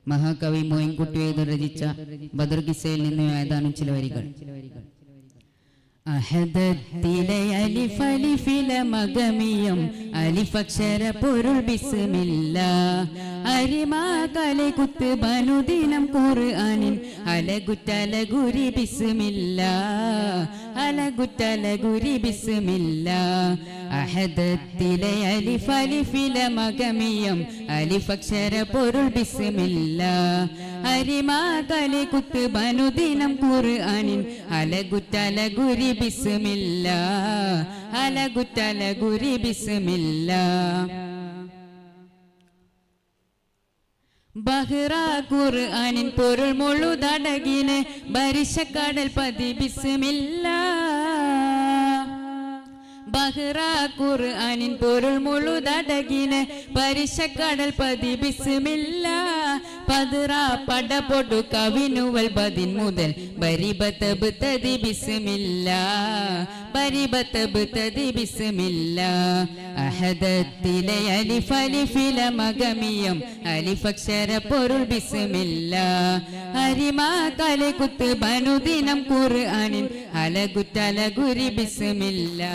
മഹാകവി മോയിൻകുട്ടി വൈദ്യർ രചിച്ച ബദർ കിസ്സയിൽ നിന്ന് ഏതാനും ചില വരികൾ. അഹദത്തിലെ അലിഫ് അലിഫിലെ മഗമിയം അലിഫക്ഷര പൊരുൾ ബിസ്മില്ലാ അരിമാകലെ കുത്ത് ബനുദിനം ഖുർആനിൻ അലഗുറ്റല ഗുരി ബിസ്മില്ലാ അലഗുറ്റല ഗുരി ബിസ്മില്ലാ അഹദത്തിലെ അലിഫ് അലിഫിലെ മഗമിയം അലിഫക്ഷര പൊരുൾ ബിസ്മില്ലാ അരിമാകലെ കുത്ത് ബനുദിനം ഖുർആനിൻ അലഗുറ്റല ഗുരി ബിസ്മില്ലാ അലഗുറ്റല ഗുരി ബിസ്മില്ലാ ബഹ്റ ഖുർആനിൻ പൊരുൾ മുഴുതടകിന് ബരിശക്കടൽ പതി ബിസ്മില്ലാ ബഹ്റ ഖുർആനിൻ പൊരുൾ മുഴുതടകിന് പരിശക്കടൽ പതി ബിസ്മില്ലാ പദ്റ പടപൊടു കവിനുവൽ ബദിൻ മുതൽ ബരിബതബ് തദി ബിസ്മില്ലാ ബരിബതബ് തദി ബിസ്മില്ലാ അഹദത്തിലെ അലിഫ് അലിഫിലെ മഗമിയം അലിഫക്ഷര പൊരുൾ ബിസ്മില്ലാ അരിമാകലെ കുത്ത് ബനുദിനം ഖുർആനിൻ അലഗുറ്റല ഗുരി ബിസ്മില്ലാ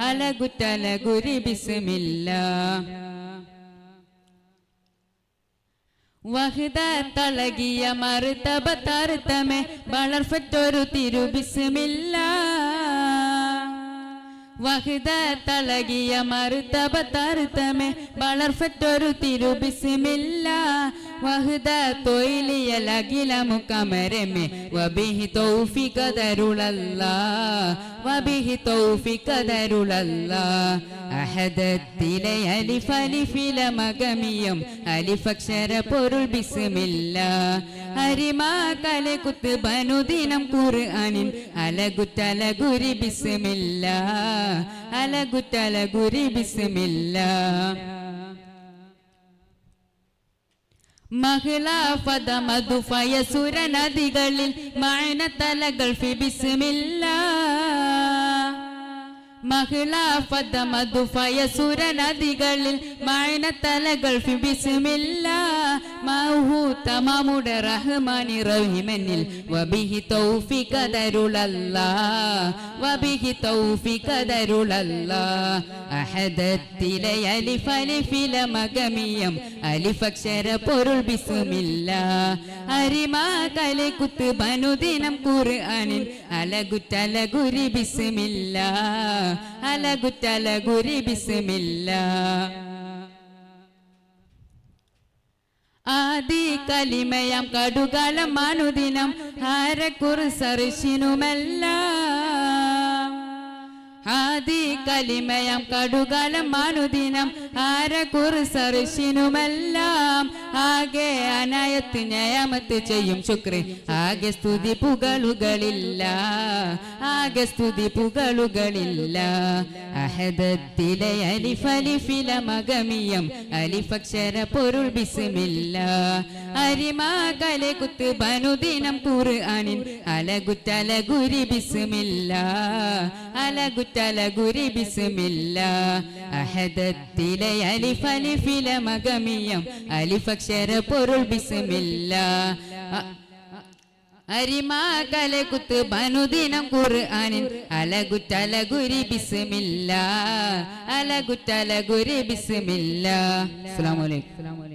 അലഗുറ്റല ഗുരി ബിസ്മില്ലാ വഹദ തളകിയ മർതബ തർതമെ വളർഫറ്റൊരു തിരു ബിസ്മില്ലാ വഹദ തളകിയ മർതബ തർതമെ വളർഫറ്റൊരു തിരു ബിസ്മില്ലാ വഹദ തൊയിലിയ ലഗില മുകമരമെ വബിഹി തൗഫീഖ ദരുലല്ലാ വബിഹി തൗഫീഖ ദരുലല്ലാ അഹദത്തിലെ അലിഫ് അലിഫിലെ മഗമിയം അലിഫക്ഷര പൊരുൾ ബിസ്മില്ലാ അരിമാകലെ കുത്ത് ബനുദിനം ഖുർആനിൻ അലഗുറ്റല ഗുരി ബിസ്മില്ലാ അലഗുറ്റല ഗുരി ബിസ്മില്ലാ മഹ്ലാഫദ മധുഫയ സുര നദികളിൽ മഅനതലകൾ ഫി ബിസ്മില്ലാ മഹ്ലാഫദ മധുഫയ സുര നദികളിൽ മഅനതലകൾ ഫി ബിസ്മില്ലാ മഹു തമാമുടെ റഹ്മാനി റഹീമനിൽ വബിഹി തൗഫീഖ ദരുലല്ലാ വബിഹി തൗഫീഖ ദരുലല്ലാ അഹദത്തിലെ അലിഫ് അലിഫിലെ മഗമിയം അലിഫക്ഷര പൊരുൾ ബിസ്മില്ലാ അരിമാകലെ കുത്ത് ബനുദിനം ഖുർആനിൻ അലഗുറ്റല ഗുരി ബിസ്മില്ലാ അലഗുറ്റല ഗുരി ബിസ്മില്ലാ ആദി കലിമയാം കടുകാലം മനുദിനം ഹാരക്കുറിസറിശിനുമെല്ലാം ആദി കലിമയാം കടുകാലം മനുദിനം ഹാരക്കുറിസറിശിനുമെല്ലാം ആകെ അനായത്ത് ന്യായമത്ത് ചെയ്യും ശുക്രി ആകെ സ്തുതി പുകളുകളില്ല ആകെ സ്തുതി പുകളുകളില്ല അഹദത്തിലെ അലിഫ് അലിഫിലെ മഗമിയം അലിഫക്ഷര പൊരുൾ ബിസ്മില്ലാ അരിമാകലെ കുത്ത് ബനുദിനം ഖുർആനിൻ അലഗുറ്റല ഗുരി ബിസ്മില്ലാ അലഗുറ്റല ഗുരി ബിസ്മില്ലാ അഹദത്തിലെ അലിഫ് അലിഫിലെ മഗമിയം അലിഫക്ഷര പൊരുൾ ബിസ്മില്ലാ അരിമാകലെ കുത്ത് ബനുദിനം ഖുർആനിൻ അലഗുറ്റല ഗുരി ബിസ്മില്ലാ അലഗുറ്റല ഗുരി ബിസ്മില്ലാ. അസ്സലാമു അലൈക്കും.